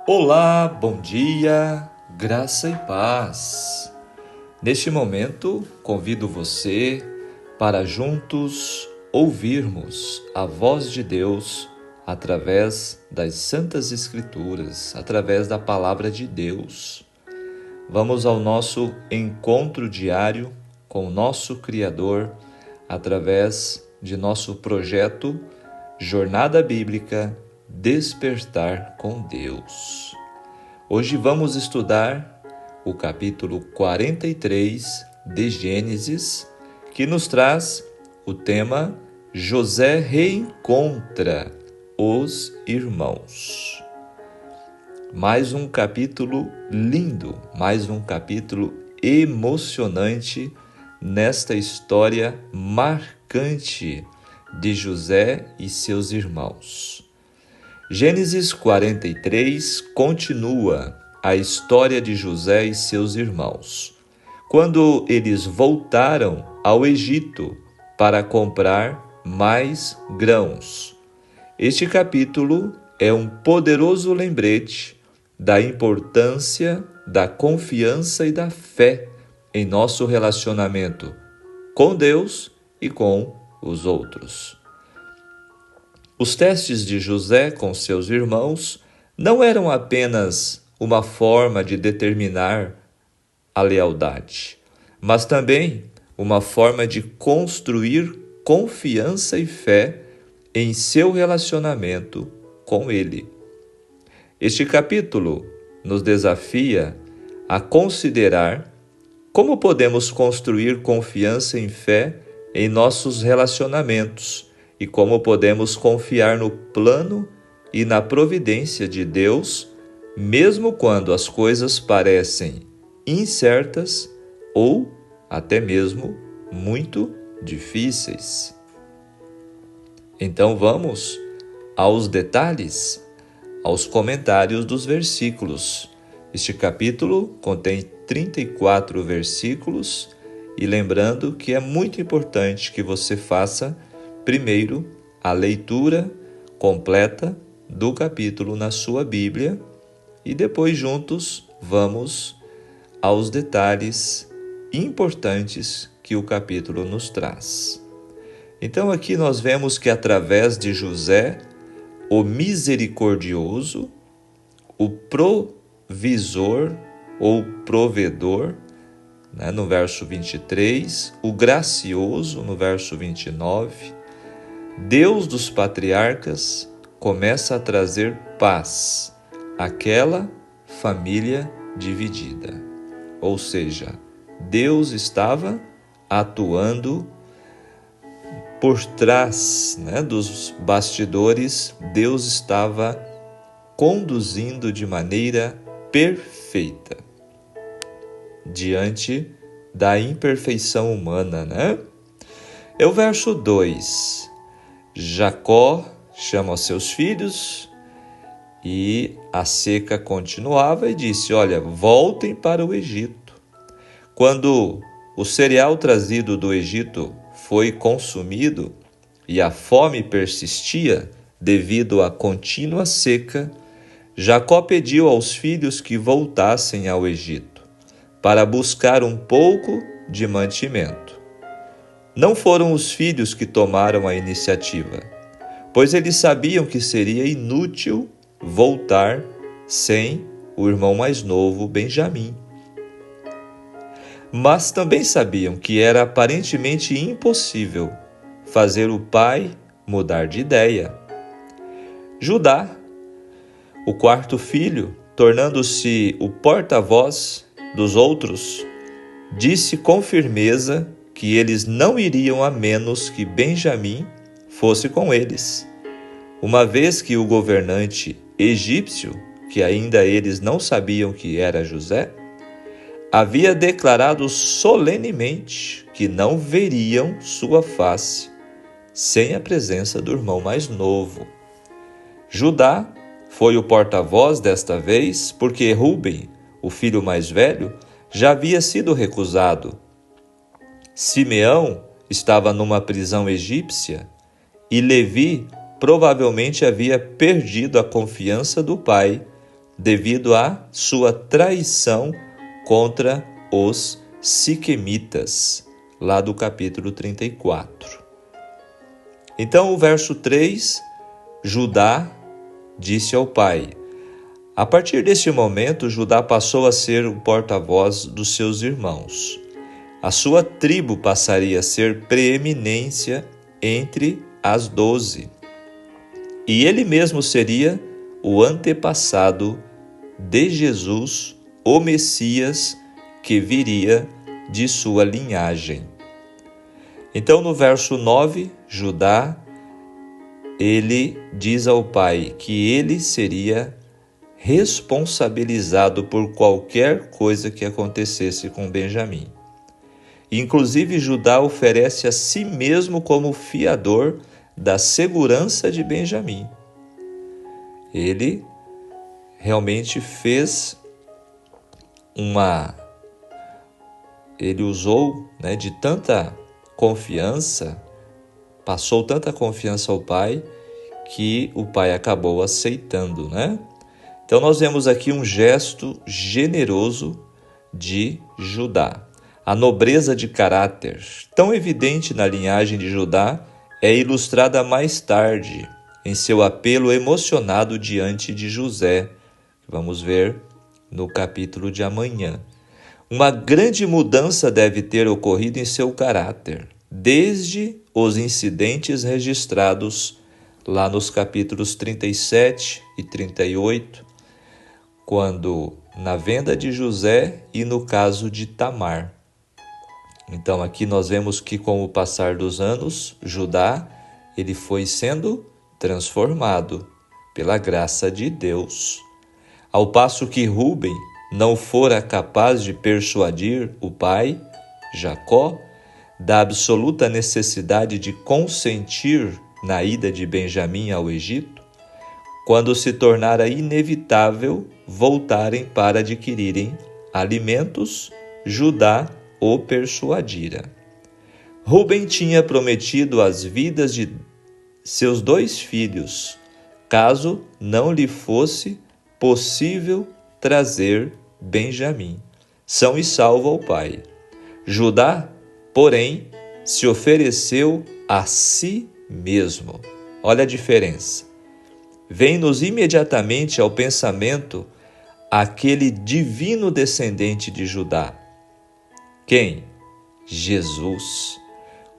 Olá, bom dia, graça e paz. Neste momento, convido você para juntos ouvirmos a voz de Deus através das Santas Escrituras, através da Palavra de Deus. Vamos ao nosso encontro diário com o nosso Criador através de nosso projeto Jornada Bíblica Despertar com Deus. Hoje vamos estudar o capítulo 43 de Gênesis, que nos traz o tema José reencontra os irmãos. Mais um capítulo lindo, mais um capítulo emocionante nesta história marcante de José e seus irmãos. Gênesis 43 continua a história de José e seus irmãos, quando eles voltaram ao Egito para comprar mais grãos. Este capítulo é um poderoso lembrete da importância da confiança e da fé em nosso relacionamento com Deus e com os outros. Os testes de José com seus irmãos não eram apenas uma forma de determinar a lealdade, mas também uma forma de construir confiança e fé em seu relacionamento com Ele. Este capítulo nos desafia a considerar como podemos construir confiança e fé em nossos relacionamentos e como podemos confiar no plano e na providência de Deus, mesmo quando as coisas parecem incertas ou até mesmo muito difíceis. Então vamos aos detalhes, aos comentários dos versículos. Este capítulo contém 34 versículos e lembrando que é muito importante que você faça primeiro a leitura completa do capítulo na sua Bíblia e depois juntos vamos aos detalhes importantes que o capítulo nos traz. Então aqui nós vemos que através de José, o misericordioso, o provisor ou provedor, no verso 23, o gracioso, no verso 29, Deus dos patriarcas começa a trazer paz àquela família dividida. Ou seja, Deus estava atuando por trás, dos bastidores, Deus estava conduzindo de maneira perfeita diante da imperfeição humana, É o verso 2. Jacó chama os seus filhos e a seca continuava e disse, olha, voltem para o Egito. Quando o cereal trazido do Egito foi consumido e a fome persistia devido à contínua seca, Jacó pediu aos filhos que voltassem ao Egito para buscar um pouco de mantimento. Não foram os filhos que tomaram a iniciativa, pois eles sabiam que seria inútil voltar sem o irmão mais novo, Benjamim. Mas também sabiam que era aparentemente impossível fazer o pai mudar de ideia. Judá, o quarto filho, tornando-se o porta-voz dos outros, disse com firmeza que eles não iriam a menos que Benjamim fosse com eles, uma vez que o governante egípcio, que ainda eles não sabiam que era José, havia declarado solenemente que não veriam sua face sem a presença do irmão mais novo. Judá foi o porta-voz desta vez porque Rúben, o filho mais velho, já havia sido recusado. Simeão estava numa prisão egípcia e Levi provavelmente havia perdido a confiança do pai devido à sua traição contra os siquemitas, lá do capítulo 34. Então, o verso 3, Judá disse ao pai. A partir deste momento, Judá passou a ser o porta-voz dos seus irmãos. A sua tribo passaria a ser preeminência entre as 12. E ele mesmo seria o antepassado de Jesus, o Messias, que viria de sua linhagem. Então, no verso 9, Judá, ele diz ao pai que ele seria responsabilizado por qualquer coisa que acontecesse com Benjamim. Inclusive, Judá oferece a si mesmo como fiador da segurança de Benjamim. Ele realmente ele usou, de tanta confiança, passou tanta confiança ao pai, que o pai acabou aceitando, Então nós vemos aqui um gesto generoso de Judá. A nobreza de caráter, tão evidente na linhagem de Judá, é ilustrada mais tarde em seu apelo emocionado diante de José. Vamos ver no capítulo de amanhã. Uma grande mudança deve ter ocorrido em seu caráter, desde os incidentes registrados lá nos capítulos 37 e 38, quando na venda de José e no caso de Tamar. Então aqui nós vemos que com o passar dos anos, Judá, ele foi sendo transformado pela graça de Deus. Ao passo que Rúben não fora capaz de persuadir o pai, Jacó, da absoluta necessidade de consentir na ida de Benjamim ao Egito, quando se tornara inevitável voltarem para adquirirem alimentos, Judá o persuadira. Rúben tinha prometido as vidas de seus 2 filhos, caso não lhe fosse possível trazer Benjamim, são e salvo ao pai. Judá, porém, se ofereceu a si mesmo. Olha a diferença. Vem-nos imediatamente ao pensamento aquele divino descendente de Judá. Quem? Jesus.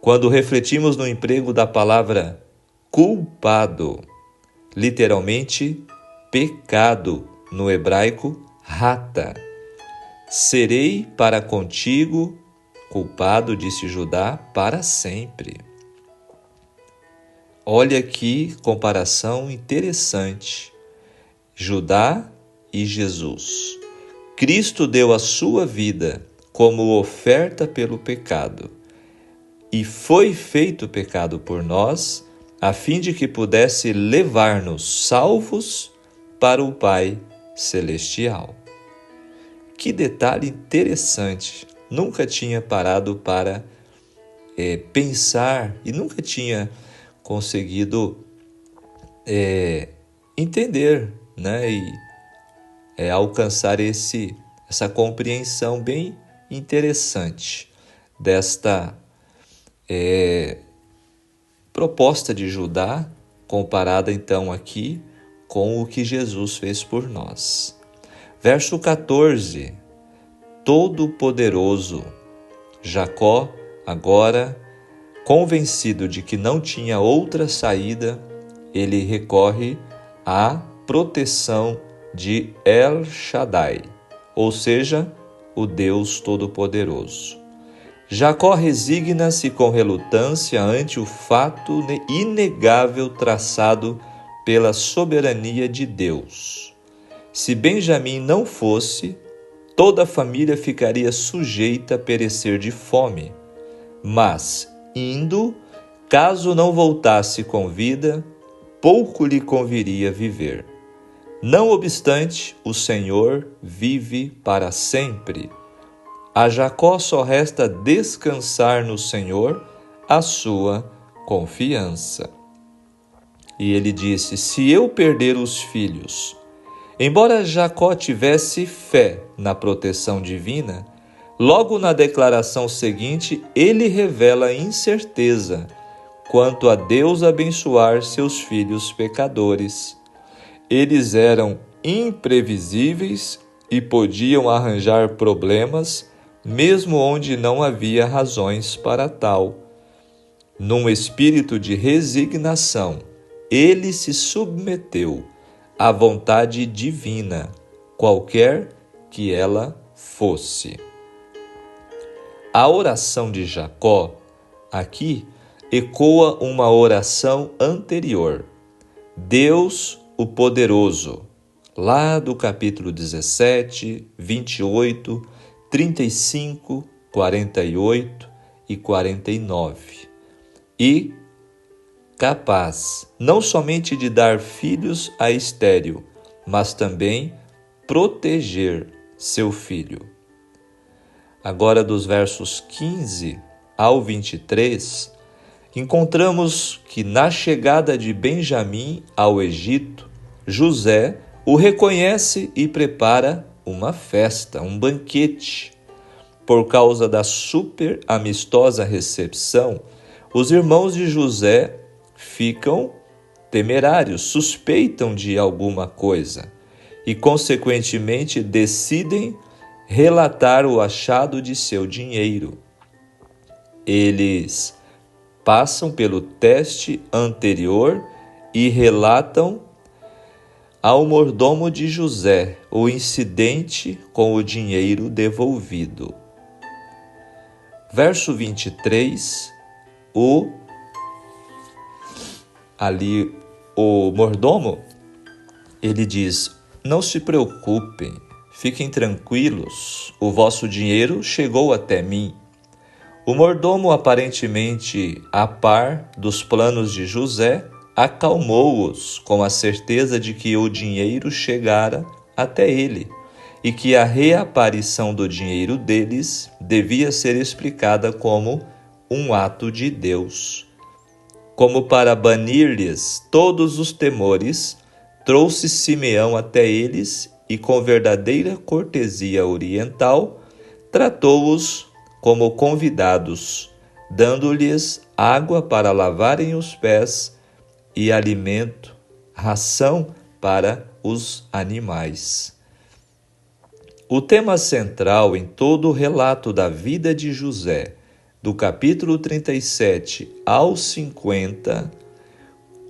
Quando refletimos no emprego da palavra culpado, literalmente pecado, no hebraico rata. Serei para contigo culpado, disse Judá, para sempre. Olha que comparação interessante. Judá e Jesus. Cristo deu a sua vida como oferta pelo pecado e foi feito pecado por nós, a fim de que pudesse levar-nos salvos para o Pai Celestial. Que detalhe interessante! Nunca tinha parado para pensar e nunca tinha conseguido entender, e alcançar essa compreensão bem interessante desta proposta de Judá, comparada então aqui com o que Jesus fez por nós. Verso 14, Todo-Poderoso, Jacó, agora convencido de que não tinha outra saída, ele recorre à proteção de El Shaddai, ou seja, o Deus Todo-Poderoso. Jacó resigna-se com relutância ante o fato inegável traçado pela soberania de Deus. Se Benjamim não fosse, toda a família ficaria sujeita a perecer de fome. Mas, indo, caso não voltasse com vida, pouco lhe conviria viver. Não obstante, o Senhor vive para sempre. A Jacó só resta descansar no Senhor a sua confiança. E ele disse: se eu perder os filhos, Embora Jacó tivesse fé na proteção divina, logo na declaração seguinte ele revela incerteza quanto a Deus abençoar seus filhos pecadores. Eles eram imprevisíveis e podiam arranjar problemas, mesmo onde não havia razões para tal. Num espírito de resignação, ele se submeteu à vontade divina, qualquer que ela fosse. A oração de Jacó, aqui, ecoa uma oração anterior. Deus, o Poderoso, lá do capítulo 17, 28, 35, 48 e 49. E capaz não somente de dar filhos a estéril, mas também proteger seu filho. Agora, dos versos 15 ao 23, encontramos que na chegada de Benjamim ao Egito, José o reconhece e prepara uma festa, um banquete. Por causa da super amistosa recepção, os irmãos de José ficam temerários, suspeitam de alguma coisa e, consequentemente, decidem relatar o achado de seu dinheiro. Eles passam pelo teste anterior e relatam ao mordomo de José o incidente com o dinheiro devolvido. Verso 23, o mordomo, ele diz: não se preocupem, fiquem tranquilos, o vosso dinheiro chegou até mim. O mordomo, aparentemente a par dos planos de José, acalmou-os com a certeza de que o dinheiro chegara até ele e que a reaparição do dinheiro deles devia ser explicada como um ato de Deus. Como para banir-lhes todos os temores, trouxe Simeão até eles e, com verdadeira cortesia oriental, tratou-os como convidados, dando-lhes água para lavarem os pés e alimento, ração para os animais. O tema central em todo o relato da vida de José, do capítulo 37 ao 50,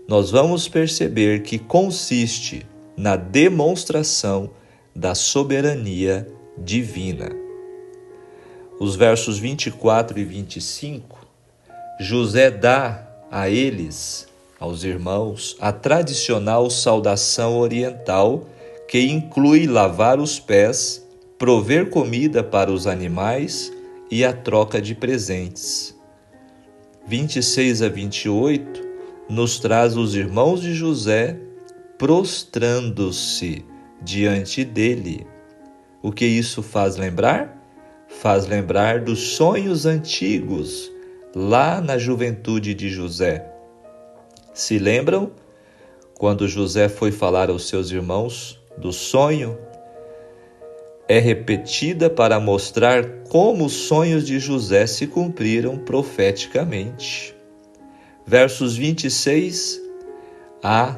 nós vamos perceber que consiste na demonstração da soberania divina. Os versos 24 e 25, José dá a eles, aos irmãos, a tradicional saudação oriental, que inclui lavar os pés, prover comida para os animais e a troca de presentes. 26 a 28 nos traz os irmãos de José prostrando-se diante dele. O que isso faz lembrar? Faz lembrar dos sonhos antigos, lá na juventude de José. Se lembram? Quando José foi falar aos seus irmãos do sonho, é repetida para mostrar como os sonhos de José se cumpriram profeticamente. Versos 26 a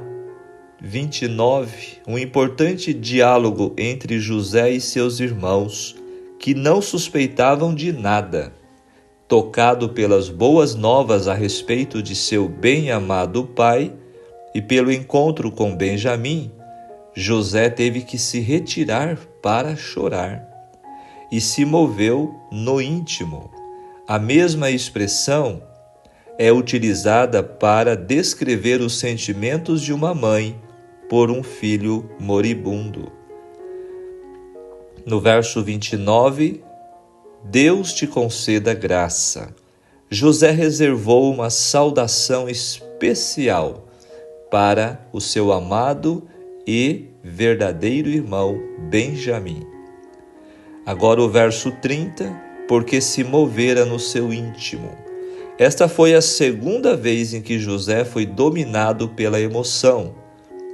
29, um importante diálogo entre José e seus irmãos, que não suspeitavam de nada. Tocado pelas boas novas a respeito de seu bem-amado pai e pelo encontro com Benjamim, José teve que se retirar para chorar e se moveu no íntimo. A mesma expressão é utilizada para descrever os sentimentos de uma mãe por um filho moribundo. No verso 29, Deus te conceda graça. José reservou uma saudação especial para o seu amado e verdadeiro irmão Benjamim. Agora o verso 30, porque se movera no seu íntimo. Esta foi a segunda vez em que José foi dominado pela emoção.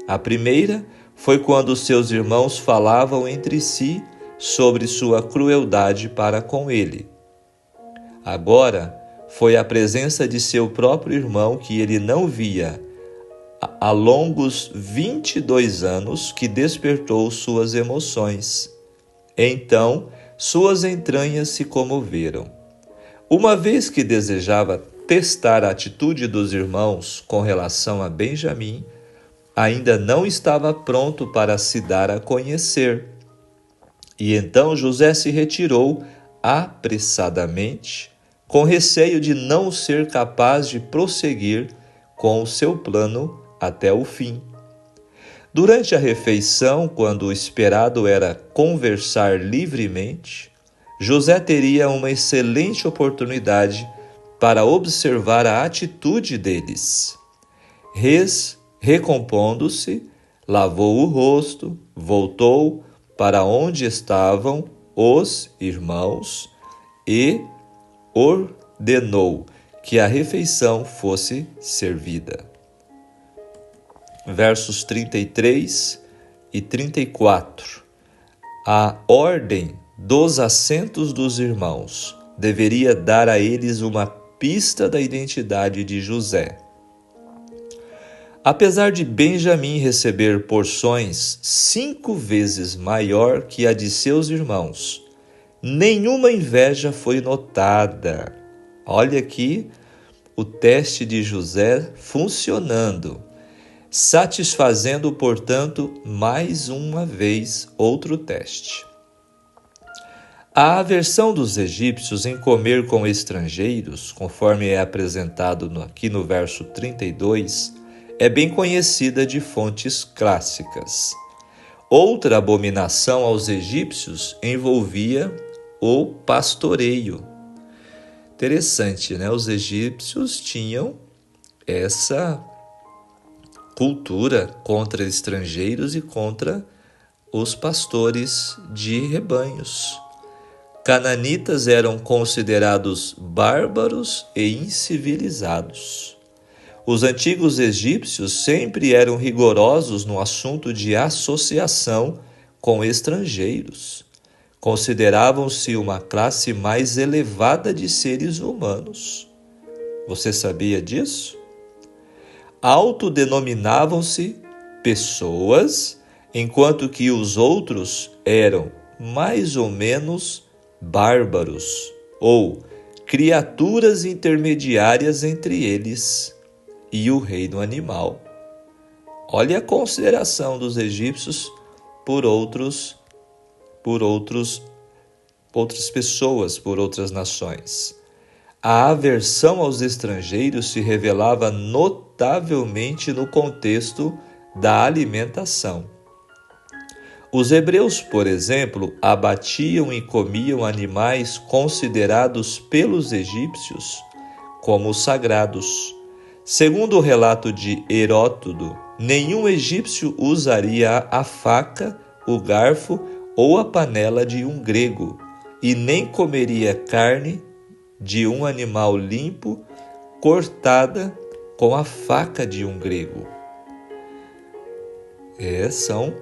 A primeira foi quando seus irmãos falavam entre si sobre sua crueldade para com ele. Agora foi a presença de seu próprio irmão, que ele não via há longos 22 anos, que despertou suas emoções. Então suas entranhas se comoveram. Uma vez que desejava testar a atitude dos irmãos com relação a Benjamim, ainda não estava pronto para se dar a conhecer. E então José se retirou apressadamente, com receio de não ser capaz de prosseguir com o seu plano até o fim. Durante a refeição, quando o esperado era conversar livremente, José teria uma excelente oportunidade para observar a atitude deles. Recompondo-se, lavou o rosto, voltou para onde estavam os irmãos e ordenou que a refeição fosse servida. Versos 33 e 34. A ordem dos assentos dos irmãos deveria dar a eles uma pista da identidade de José. Apesar de Benjamim receber porções 5 vezes maior que a de seus irmãos, nenhuma inveja foi notada. Olha aqui o teste de José funcionando, satisfazendo, portanto, mais uma vez outro teste. A aversão dos egípcios em comer com estrangeiros, conforme é apresentado aqui no verso 32, é bem conhecida de fontes clássicas. Outra abominação aos egípcios envolvia o pastoreio. Interessante, né? Os egípcios tinham essa cultura contra estrangeiros e contra os pastores de rebanhos. Cananitas eram considerados bárbaros e incivilizados. Os antigos egípcios sempre eram rigorosos no assunto de associação com estrangeiros. Consideravam-se uma classe mais elevada de seres humanos. Você sabia disso? Autodenominavam-se pessoas, enquanto que os outros eram mais ou menos bárbaros ou criaturas intermediárias entre eles e o reino animal. Olha a consideração dos egípcios por outras pessoas, por outras nações. A aversão aos estrangeiros se revelava notavelmente no contexto da alimentação. Os hebreus, por exemplo, abatiam e comiam animais considerados pelos egípcios como sagrados. Segundo o relato de Heródoto, nenhum egípcio usaria a faca, o garfo ou a panela de um grego, e nem comeria carne de um animal limpo cortada com a faca de um grego. São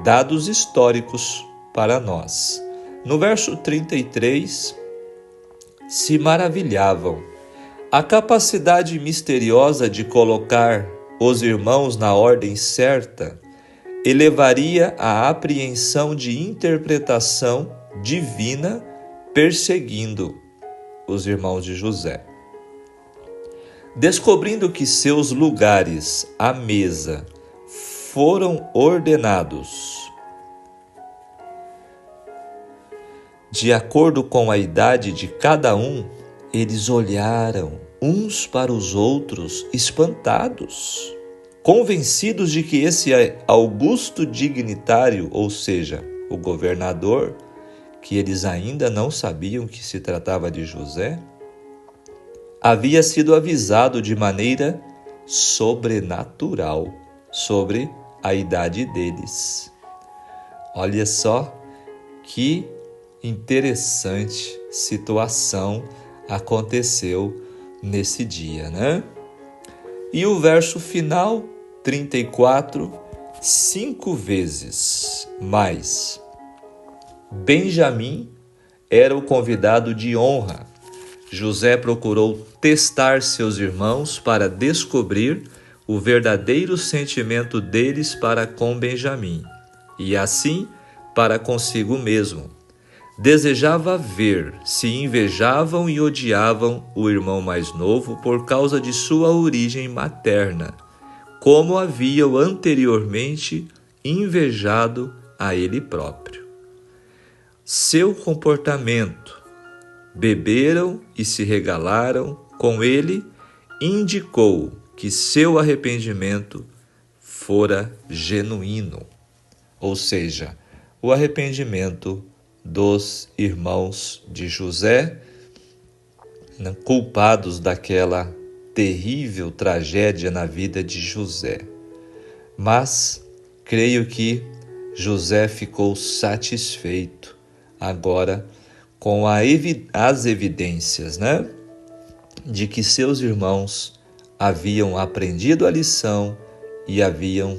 dados históricos para nós. No verso 33, se maravilhavam. A capacidade misteriosa de colocar os irmãos na ordem certa elevaria a apreensão de interpretação divina, perseguindo os irmãos de José. Descobrindo que seus lugares à mesa foram ordenados de acordo com a idade de cada um, eles olharam uns para os outros espantados, convencidos de que esse augusto dignitário, ou seja, o governador, que eles ainda não sabiam que se tratava de José, havia sido avisado de maneira sobrenatural sobre a idade deles. Olha só que interessante situação aconteceu nesse dia, né? E o verso final, 34, 5 vezes mais. Benjamim era o convidado de honra. José procurou testar seus irmãos para descobrir o verdadeiro sentimento deles para com Benjamim, e assim para consigo mesmo. Desejava ver se invejavam e odiavam o irmão mais novo por causa de sua origem materna, como haviam anteriormente invejado a ele próprio. Seu comportamento, beberam e se regalaram com ele, indicou que seu arrependimento fora genuíno, ou seja, o arrependimento dos irmãos de José, culpados daquela terrível tragédia na vida de José. Mas creio que José ficou satisfeito agora com as evidências, de que seus irmãos haviam aprendido a lição e haviam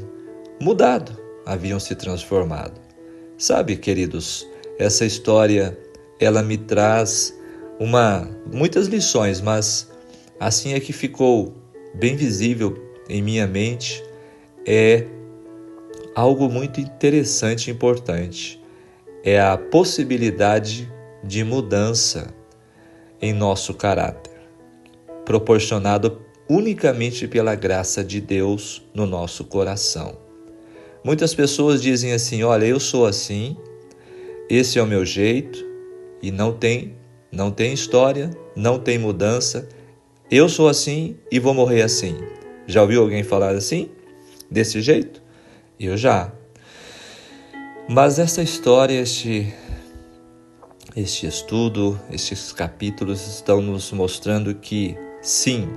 mudado, haviam se transformado. Sabe, queridos, essa história, ela me traz muitas lições, mas assim é que ficou bem visível em minha mente, é algo muito interessante e importante. É a possibilidade de mudança em nosso caráter, proporcionado unicamente pela graça de Deus no nosso coração. Muitas pessoas dizem assim: olha, eu sou assim, esse é o meu jeito, e não tem história, não tem mudança, eu sou assim e vou morrer assim. Já ouviu alguém falar assim? Desse jeito? Eu já. Mas essa história, este estudo, estes capítulos estão nos mostrando que, sim,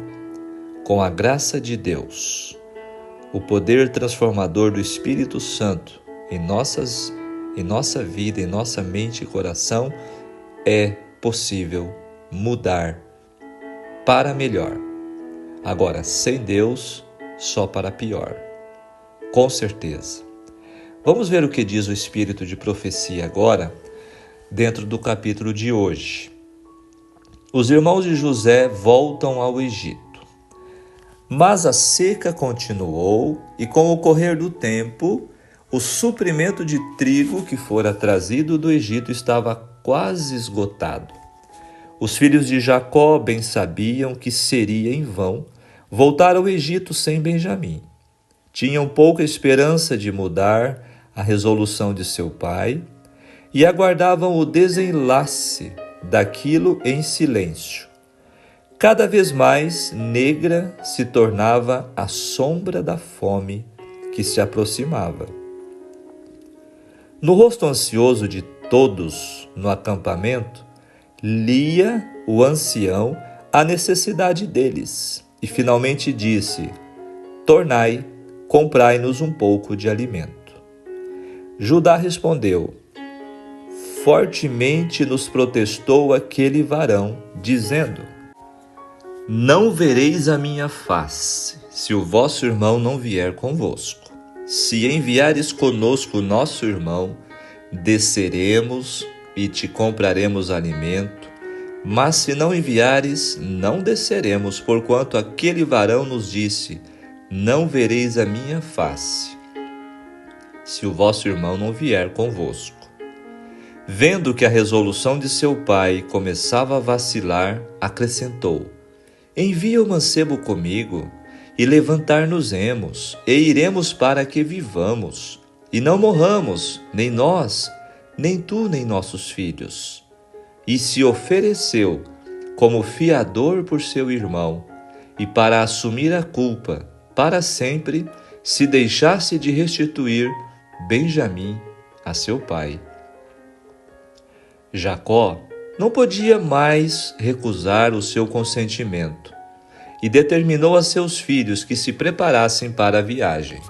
com a graça de Deus, o poder transformador do Espírito Santo em nossa vida, em nossa mente e coração, é possível mudar para melhor. Agora, sem Deus, só para pior. Com certeza. Vamos ver o que diz o Espírito de profecia agora, dentro do capítulo de hoje. Os irmãos de José voltam ao Egito. Mas a seca continuou, e com o correr do tempo, o suprimento de trigo que fora trazido do Egito estava quase esgotado. Os filhos de Jacó bem sabiam que seria em vão voltar ao Egito sem Benjamim. Tinham pouca esperança de mudar a resolução de seu pai e aguardavam o desenlace daquilo em silêncio. Cada vez mais negra se tornava a sombra da fome que se aproximava. No rosto ansioso de todos no acampamento, lia o ancião a necessidade deles e finalmente disse: tornai, comprai-nos um pouco de alimento. Judá respondeu: fortemente nos protestou aquele varão, dizendo: não vereis a minha face, se o vosso irmão não vier convosco. Se enviares conosco nosso irmão, desceremos e te compraremos alimento, mas se não enviares, não desceremos, porquanto aquele varão nos disse: não vereis a minha face, se o vosso irmão não vier convosco. Vendo que a resolução de seu pai começava a vacilar, acrescentou: envia o mancebo comigo, e levantar-nos-emos, e iremos para que vivamos, e não morramos, nem nós, nem tu, nem nossos filhos. E se ofereceu como fiador por seu irmão, e para assumir a culpa para sempre, se deixasse de restituir Benjamim a seu pai. Jacó não podia mais recusar o seu consentimento e determinou a seus filhos que se preparassem para a viagem.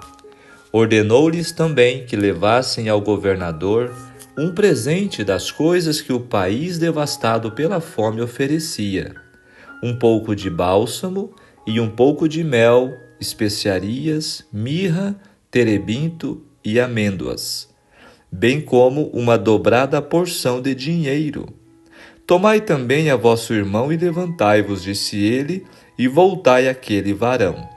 Ordenou-lhes também que levassem ao governador um presente das coisas que o país devastado pela fome oferecia: um pouco de bálsamo e um pouco de mel, especiarias, mirra, terebinto e amêndoas, bem como uma dobrada porção de dinheiro. Tomai também a vosso irmão e levantai-vos, disse ele, e voltai àquele varão.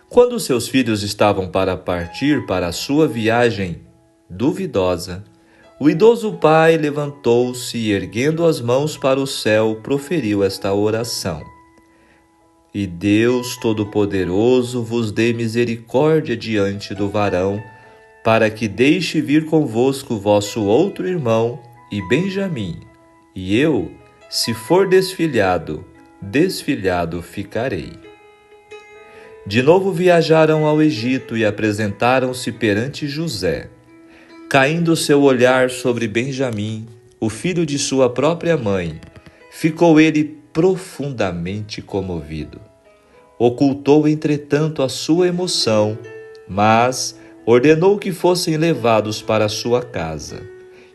Quando seus filhos estavam para partir para a sua viagem duvidosa, o idoso pai levantou-se e, erguendo as mãos para o céu, proferiu esta oração: E Deus Todo-Poderoso vos dê misericórdia diante do varão, para que deixe vir convosco vosso outro irmão e Benjamim, e eu, se for desfilhado, desfilhado ficarei. De novo viajaram ao Egito e apresentaram-se perante José. Caindo seu olhar sobre Benjamim, o filho de sua própria mãe, ficou ele profundamente comovido. Ocultou, entretanto, a sua emoção, mas ordenou que fossem levados para sua casa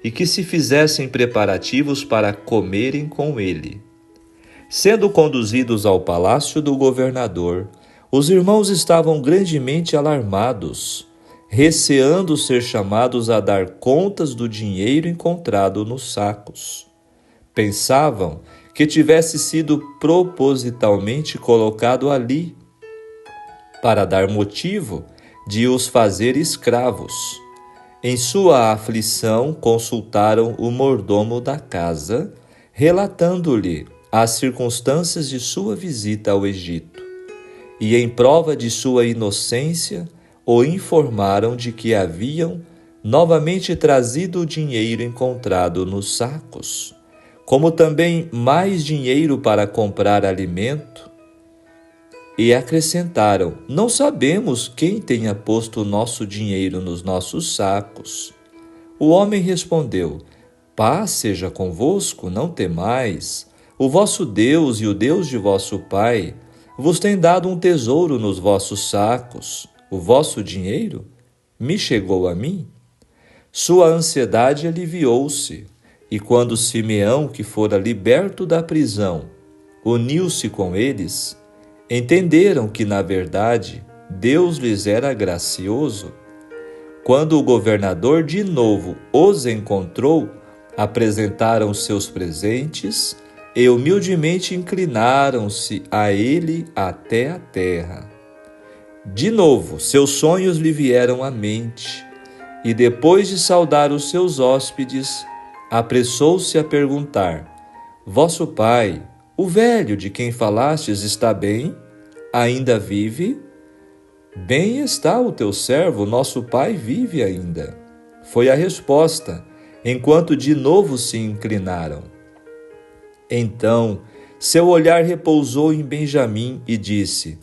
e que se fizessem preparativos para comerem com ele. Sendo conduzidos ao palácio do governador, os irmãos estavam grandemente alarmados, receando ser chamados a dar contas do dinheiro encontrado nos sacos. Pensavam que tivesse sido propositalmente colocado ali, para dar motivo de os fazer escravos. Em sua aflição, consultaram o mordomo da casa, relatando-lhe as circunstâncias de sua visita ao Egito. E, em prova de sua inocência, o informaram de que haviam novamente trazido o dinheiro encontrado nos sacos, como também mais dinheiro para comprar alimento. E acrescentaram: Não sabemos quem tenha posto o nosso dinheiro nos nossos sacos. O homem respondeu: Paz seja convosco, não temais. O vosso Deus e o Deus de vosso pai vos tem dado um tesouro nos vossos sacos. O vosso dinheiro me chegou a mim. Sua ansiedade aliviou-se, e quando Simeão, que fora liberto da prisão, uniu-se com eles, entenderam que, na verdade, Deus lhes era gracioso. Quando o governador de novo os encontrou, apresentaram seus presentes e humildemente inclinaram-se a ele até a terra. De novo, seus sonhos lhe vieram à mente, e depois de saudar os seus hóspedes, apressou-se a perguntar: Vosso pai, o velho de quem falastes, está bem? Ainda vive? Bem está o teu servo, nosso pai vive ainda. Foi a resposta, enquanto de novo se inclinaram. Então, seu olhar repousou em Benjamim e disse: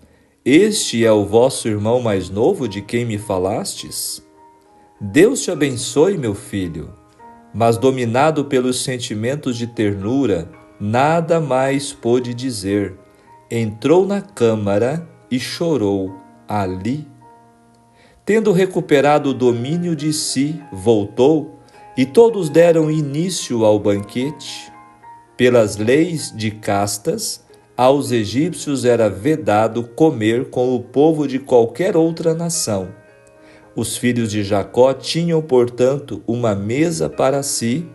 Este é o vosso irmão mais novo de quem me falastes? Deus te abençoe, meu filho. Mas, dominado pelos sentimentos de ternura, nada mais pôde dizer. Entrou na câmara e chorou ali. Tendo recuperado o domínio de si, voltou, e todos deram início ao banquete. Pelas leis de castas, aos egípcios era vedado comer com o povo de qualquer outra nação. Os filhos de Jacó tinham, portanto, uma mesa para si,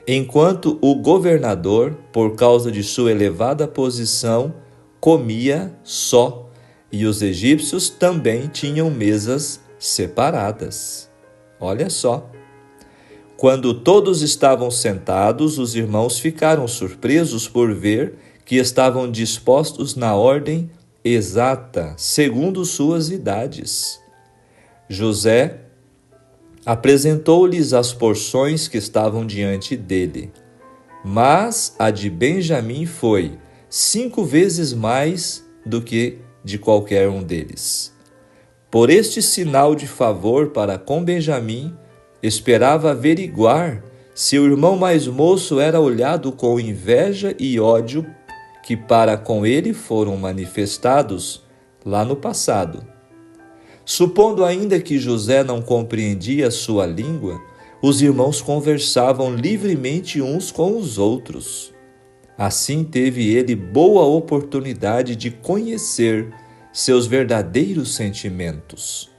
enquanto o governador, por causa de sua elevada posição, comia só, e os egípcios também tinham mesas separadas. Olha só. Quando todos estavam sentados, os irmãos ficaram surpresos por ver que estavam dispostos na ordem exata, segundo suas idades. José apresentou-lhes as porções que estavam diante dele, mas a de Benjamim foi 5 vezes mais do que de qualquer um deles. Por este sinal de favor para com Benjamim, esperava averiguar se o irmão mais moço era olhado com inveja e ódio que para com ele foram manifestados lá no passado. Supondo ainda que José não compreendia sua língua, os irmãos conversavam livremente uns com os outros. Assim teve ele boa oportunidade de conhecer seus verdadeiros sentimentos.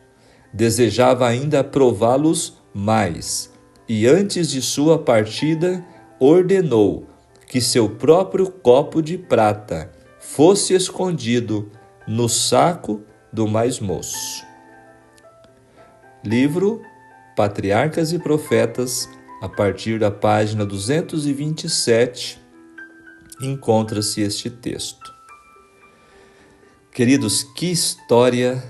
Desejava ainda prová-los mais, e antes de sua partida, ordenou que seu próprio copo de prata fosse escondido no saco do mais moço. Livro Patriarcas e Profetas, a partir da página 227, encontra-se este texto. Queridos, que história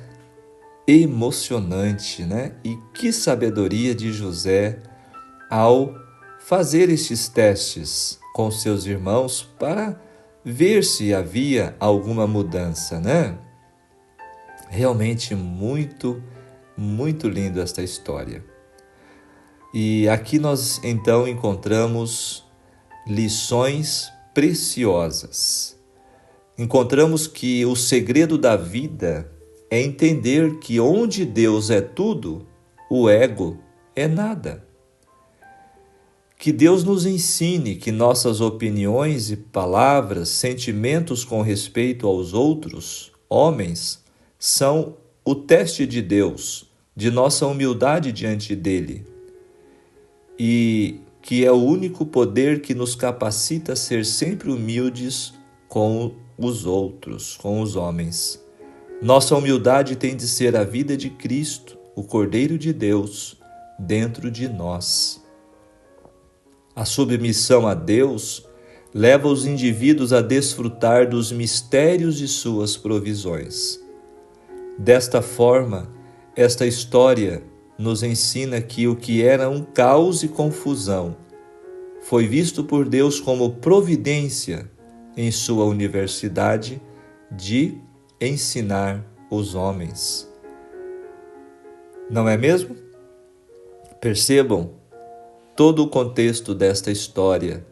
emocionante, né? E que sabedoria de José ao fazer estes testes com seus irmãos para ver se havia alguma mudança, né? Realmente muito lindo esta história. E aqui nós então encontramos lições preciosas. Encontramos que o segredo da vida é entender que onde Deus é tudo, o ego é nada. Que Deus nos ensine que nossas opiniões e palavras, sentimentos com respeito aos outros, homens, são o teste de Deus, de nossa humildade diante dele. E que é o único poder que nos capacita a ser sempre humildes com os outros, com os homens. Nossa humildade tem de ser a vida de Cristo, o Cordeiro de Deus, dentro de nós. A submissão a Deus leva os indivíduos a desfrutar dos mistérios de suas provisões. Desta forma, esta história nos ensina que o que era um caos e confusão foi visto por Deus como providência em sua universidade de ensinar os homens. Não é mesmo? Percebam todo o contexto desta história,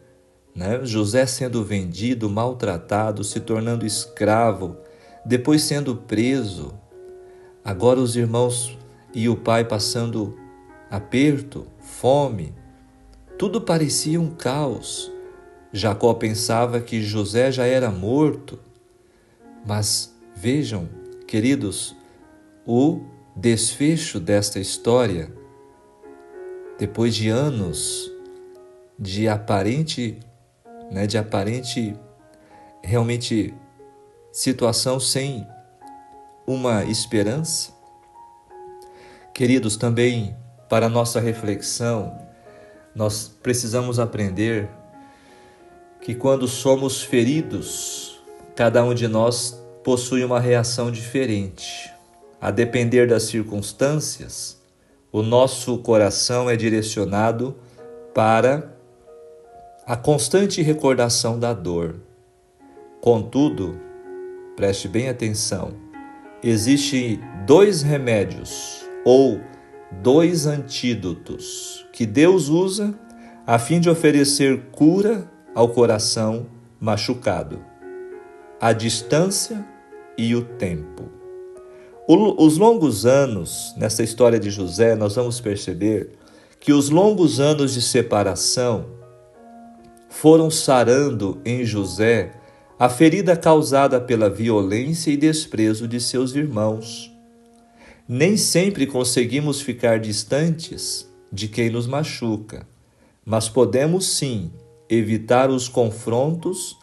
né? José sendo vendido, maltratado, se tornando escravo, depois sendo preso. Agora os irmãos e o pai passando aperto, fome. Tudo parecia um caos. Jacó pensava que José já era morto. Mas vejam, queridos, o desfecho desta história, depois de anos de aparente realmente situação sem uma esperança. Queridos, também para nossa reflexão, nós precisamos aprender que quando somos feridos, cada um de nós possui uma reação diferente. A depender das circunstâncias, o nosso coração é direcionado para a constante recordação da dor. Contudo, preste bem atenção, existem 2 remédios ou 2 antídotos que Deus usa a fim de oferecer cura ao coração machucado: a distância e o tempo. Os longos anos, nessa história de José, nós vamos perceber que os longos anos de separação foram sarando em José a ferida causada pela violência e desprezo de seus irmãos. Nem sempre conseguimos ficar distantes de quem nos machuca, mas podemos sim evitar os confrontos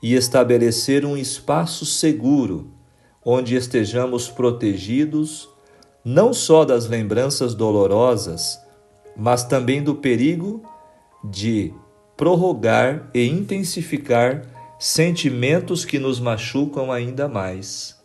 e estabelecer um espaço seguro onde estejamos protegidos não só das lembranças dolorosas, mas também do perigo de prorrogar e intensificar sentimentos que nos machucam ainda mais.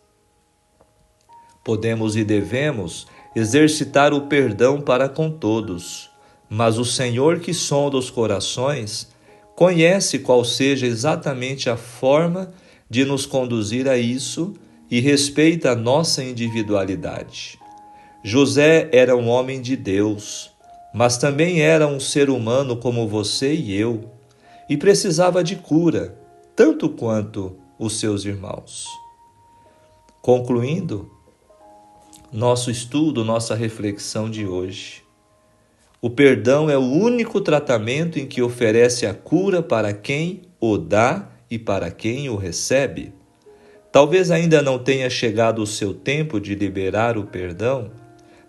Podemos e devemos exercitar o perdão para com todos, mas o Senhor que sonda os corações conhece qual seja exatamente a forma de nos conduzir a isso e respeita a nossa individualidade. José era um homem de Deus, mas também era um ser humano como você e eu, e precisava de cura, tanto quanto os seus irmãos. Concluindo nosso estudo, nossa reflexão de hoje, o perdão é o único tratamento em que oferece a cura para quem o dá e para quem o recebe. Talvez ainda não tenha chegado o seu tempo de liberar o perdão.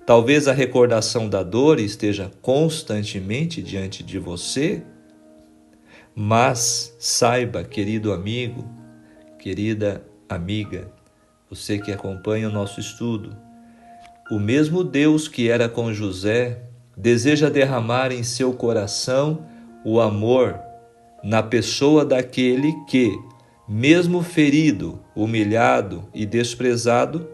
Talvez a recordação da dor esteja constantemente diante de você. Mas saiba, querido amigo, querida amiga, você que acompanha o nosso estudo, o mesmo Deus que era com José deseja derramar em seu coração o amor na pessoa daquele que, mesmo ferido, humilhado e desprezado,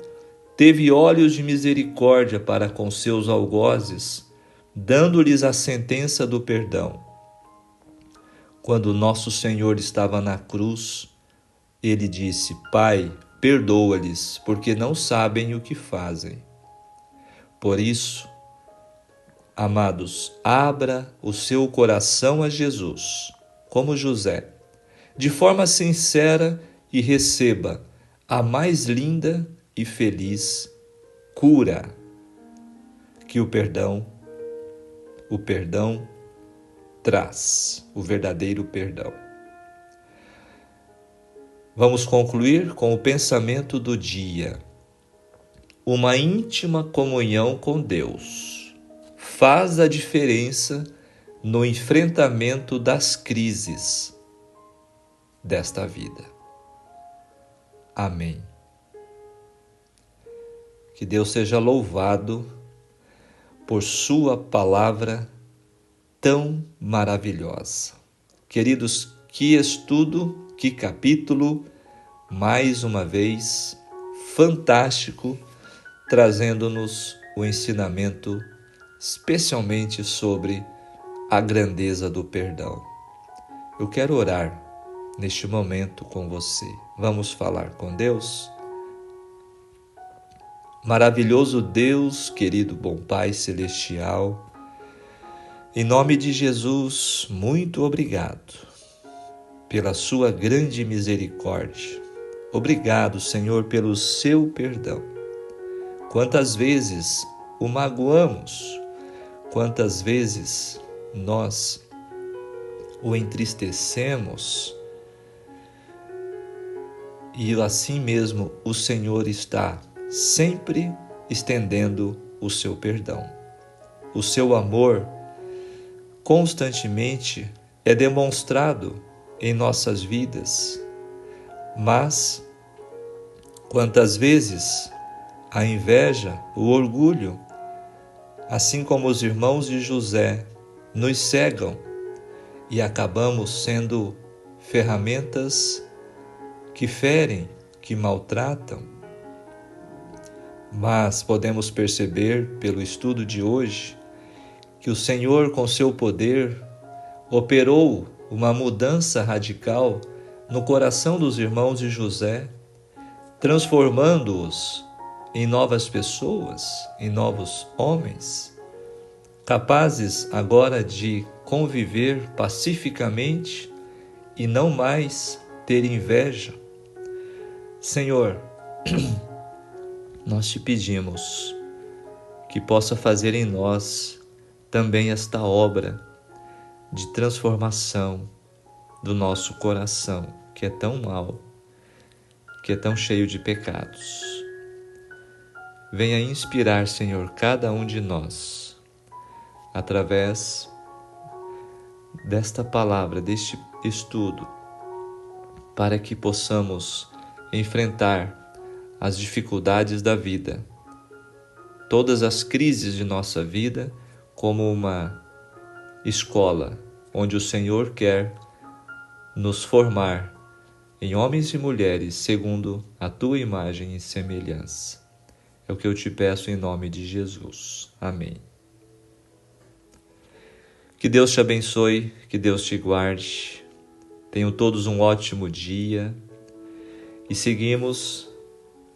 teve olhos de misericórdia para com seus algozes, dando-lhes a sentença do perdão. Quando nosso Senhor estava na cruz, ele disse: Pai, perdoa-lhes, porque não sabem o que fazem. Por isso, amados, abra o seu coração a Jesus, como José, de forma sincera, e receba a mais linda e feliz cura que o perdão traz, o verdadeiro perdão. Vamos concluir com o pensamento do dia. Uma íntima comunhão com Deus faz a diferença no enfrentamento das crises desta vida. Amém. Que Deus seja louvado por sua palavra tão maravilhosa. Queridos, que estudo, que capítulo, mais uma vez, fantástico, trazendo-nos o ensinamento especialmente sobre a grandeza do perdão. Eu quero orar neste momento com você. Vamos falar com Deus? Maravilhoso Deus, querido bom Pai Celestial, em nome de Jesus, muito obrigado pela sua grande misericórdia. Obrigado, Senhor, pelo seu perdão. Quantas vezes o magoamos, quantas vezes nós o entristecemos, e assim mesmo o Senhor está sempre estendendo o seu perdão. O seu amor constantemente é demonstrado em nossas vidas, mas quantas vezes a inveja, o orgulho, assim como os irmãos de José, nos cegam e acabamos sendo ferramentas que ferem, que maltratam. Mas podemos perceber pelo estudo de hoje que o Senhor, com seu poder, operou uma mudança radical no coração dos irmãos de José, transformando-os em novas pessoas, em novos homens, capazes agora de conviver pacificamente e não mais ter inveja. Senhor, nós te pedimos que possa fazer em nós também esta obra de transformação do nosso coração, que é tão mau, que é tão cheio de pecados. Venha inspirar, Senhor, cada um de nós, através desta palavra, deste estudo, para que possamos enfrentar as dificuldades da vida, todas as crises de nossa vida, como uma escola onde o Senhor quer nos formar em homens e mulheres segundo a tua imagem e semelhança. É o que eu te peço em nome de Jesus. Amém. Que Deus te abençoe, que Deus te guarde. Tenham todos um ótimo dia e seguimos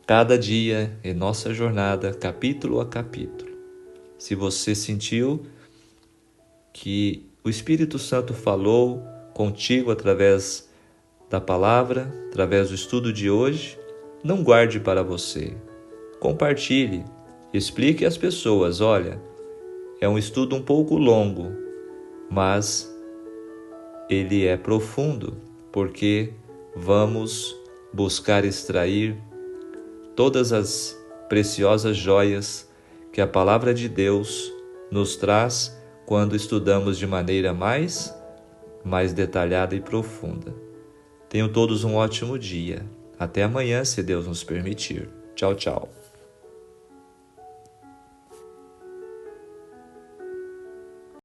cada dia em nossa jornada, capítulo a capítulo. Se você sentiu que o Espírito Santo falou contigo através da palavra, através do estudo de hoje, não guarde para você. Compartilhe, explique às pessoas, olha, é um estudo um pouco longo, mas ele é profundo, porque vamos buscar extrair todas as preciosas joias que a Palavra de Deus nos traz quando estudamos de maneira mais detalhada e profunda. Tenham todos um ótimo dia. Até amanhã, se Deus nos permitir. Tchau, tchau.